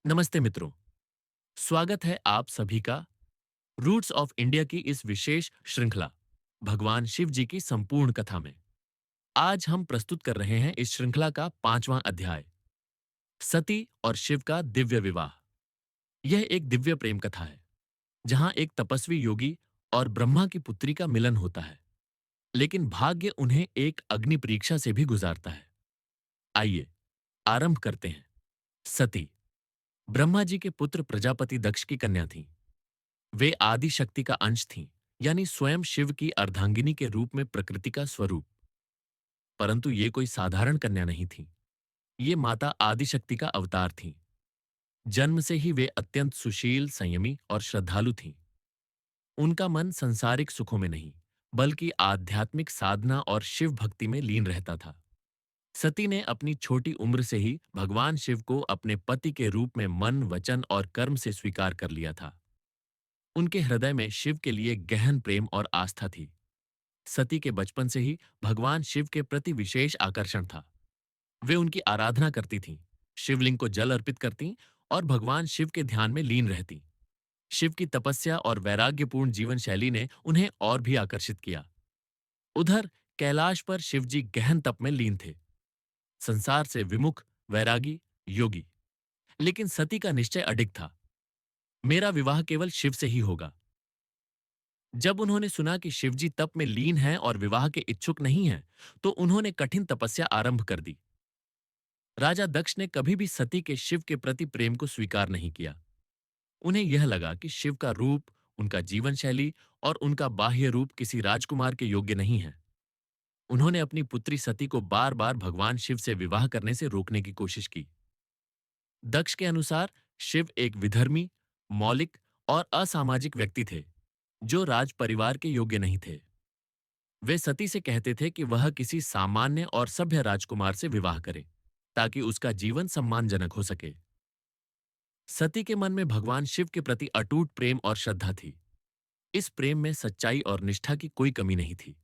नमस्ते मित्रों। स्वागत है आप सभी का रूट्स ऑफ इंडिया की इस विशेष श्रृंखला भगवान शिव जी की संपूर्ण कथा में। आज हम प्रस्तुत कर रहे हैं इस श्रृंखला का 5वां अध्याय, सती और शिव का दिव्य विवाह। यह एक दिव्य प्रेम कथा है जहां एक तपस्वी योगी और ब्रह्मा की पुत्री का मिलन होता है, लेकिन भाग्य उन्हें एक अग्नि परीक्षा से भी गुजारता है। आइए आरंभ करते हैं। सती ब्रह्मा जी के पुत्र प्रजापति दक्ष की कन्या थीं। वे आदि शक्ति का अंश थीं, यानी स्वयं शिव की अर्धांगिनी के रूप में प्रकृति का स्वरूप। परंतु ये कोई साधारण कन्या नहीं थी। ये माता आदिशक्ति का अवतार थीं। जन्म से ही वे अत्यंत सुशील, संयमी और श्रद्धालु थीं। उनका मन संसारिक सुखों में नहीं, बल्कि आध्यात्मिक साधना और शिव भक्ति में लीन रहता था। सती ने अपनी छोटी उम्र से ही भगवान शिव को अपने पति के रूप में मन, वचन और कर्म से स्वीकार कर लिया था। उनके हृदय में शिव के लिए गहन प्रेम और आस्था थी। सती के बचपन से ही भगवान शिव के प्रति विशेष आकर्षण था। वे उनकी आराधना करती थीं, शिवलिंग को जल अर्पित करतीं और भगवान शिव के ध्यान में लीन रहतीं। शिव की तपस्या और वैराग्यपूर्ण जीवन शैली ने उन्हें और भी आकर्षित किया। उधर कैलाश पर शिवजी गहन तप में लीन थे, संसार से विमुख, वैरागी, योगी। लेकिन सती का निश्चय अडिग था, मेरा विवाह केवल शिव से ही होगा। जब उन्होंने सुना कि शिवजी तप में लीन हैं और विवाह के इच्छुक नहीं हैं, तो उन्होंने कठिन तपस्या आरंभ कर दी। राजा दक्ष ने कभी भी सती के शिव के प्रति प्रेम को स्वीकार नहीं किया। उन्हें यह लगा कि शिव का रूप, उनका जीवन शैली और उनका बाह्य रूप किसी राजकुमार के योग्य नहीं है। उन्होंने अपनी पुत्री सती को बार बार भगवान शिव से विवाह करने से रोकने की कोशिश की। दक्ष के अनुसार शिव एक विधर्मी, मौलिक और असामाजिक व्यक्ति थे, जो राज परिवार के योग्य नहीं थे। वे सती से कहते थे कि वह किसी सामान्य और सभ्य राजकुमार से विवाह करे, ताकि उसका जीवन सम्मानजनक हो सके। सती के मन में भगवान शिव के प्रति अटूट प्रेम और श्रद्धा थी। इस प्रेम में सच्चाई और निष्ठा की कोई कमी नहीं थी,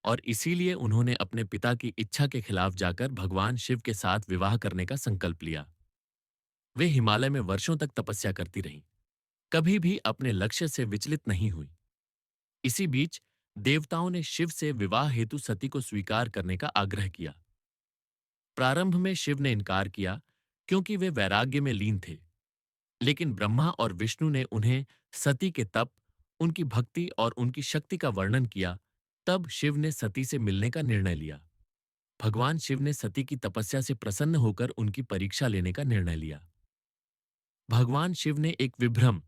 और इसीलिए उन्होंने अपने पिता की इच्छा के खिलाफ जाकर भगवान शिव के साथ विवाह करने का संकल्प लिया। वे हिमालय में वर्षों तक तपस्या करती रहीं, कभी भी अपने लक्ष्य से विचलित नहीं हुई। इसी बीच देवताओं ने शिव से विवाह हेतु सती को स्वीकार करने का आग्रह किया। प्रारंभ में शिव ने इनकार किया, क्योंकि वे वैराग्य में लीन थे। लेकिन ब्रह्मा और विष्णु ने उन्हें सती के तप, उनकी भक्ति और उनकी शक्ति का वर्णन किया। तब शिव ने सती से मिलने का निर्णय लिया। भगवान शिव ने सती की तपस्या से प्रसन्न होकर उनकी परीक्षा लेने का निर्णय लिया। भगवान शिव ने एक विभ्रम,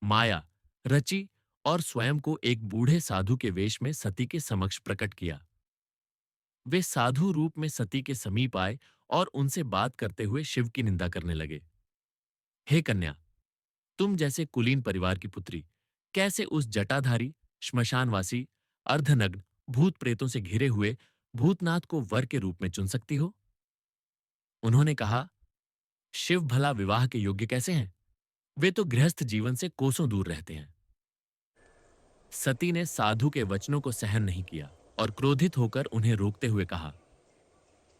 माया रची और स्वयं को एक बूढ़े साधु के वेश में सती के समक्ष प्रकट किया। वे साधु रूप में सती के समीप आए और उनसे बात करते हुए शिव की निंदा करने लगे। हे कन्या, तुम जैसे कुलीन परिवार की पुत्री कैसे उस जटाधारी, श्मशानवासी, अर्धनग्न, भूत प्रेतों से घिरे हुए भूतनाथ को वर के रूप में चुन सकती हो? उन्होंने कहा, शिव भला विवाह के योग्य कैसे हैं? वे तो गृहस्थ जीवन से कोसों दूर रहते हैं। सती ने साधु के वचनों को सहन नहीं किया और क्रोधित होकर उन्हें रोकते हुए कहा,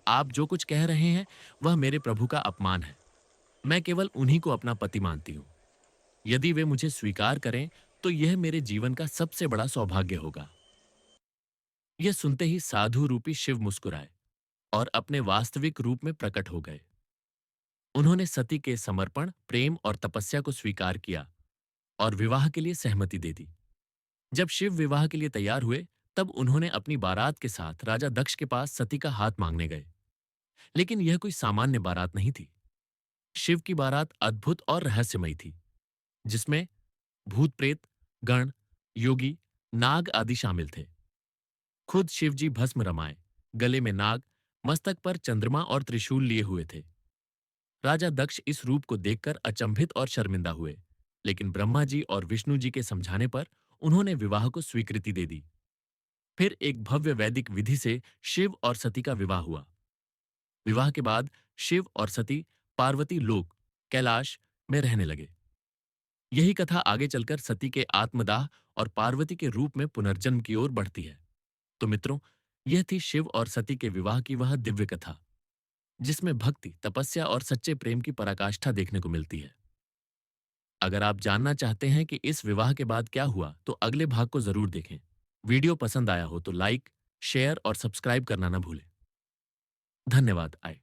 आप जो कुछ कह रहे हैं वह मेरे प्रभु का अपमान है। मैं केवल उन्हीं को अपना पति मानती हूं। यदि वे मुझे स्वीकार करें तो यह मेरे जीवन का सबसे बड़ा सौभाग्य होगा। यह सुनते ही साधु रूपी शिव मुस्कुराए और अपने वास्तविक रूप में प्रकट हो गए। उन्होंने सती के समर्पण, प्रेम और तपस्या को स्वीकार किया और विवाह के लिए सहमति दे दी। जब शिव विवाह के लिए तैयार हुए, तब उन्होंने अपनी बारात के साथ राजा दक्ष के पास सती का हाथ मांगने गए। लेकिन यह कोई सामान्य बारात नहीं थी। शिव की बारात अद्भुत और रहस्यमयी थी, जिसमें भूत प्रेत, गण, योगी, नाग आदि शामिल थे। खुद शिवजी भस्म रमाए, गले में नाग, मस्तक पर चंद्रमा और त्रिशूल लिए हुए थे। राजा दक्ष इस रूप को देखकर अचंभित और शर्मिंदा हुए, लेकिन ब्रह्मा जी और विष्णु जी के समझाने पर उन्होंने विवाह को स्वीकृति दे दी। फिर एक भव्य वैदिक विधि से शिव और सती का विवाह हुआ। विवाह के बाद शिव और सती पार्वती लोक, कैलाश में रहने लगे। यही कथा आगे चलकर सती के आत्मदाह और पार्वती के रूप में पुनर्जन्म की ओर बढ़ती है। तो मित्रों, यह थी शिव और सती के विवाह की वह दिव्य कथा। जिसमें भक्ति, तपस्या और सच्चे प्रेम की पराकाष्ठा देखने को मिलती है। अगर आप जानना चाहते हैं कि इस विवाह के बाद क्या हुआ, तो अगले भाग को जरूर देखें। वीडियो पसंद आया हो तो लाइक, शेयर और सब्सक्राइब करना ना भूलें। धन्यवाद। आए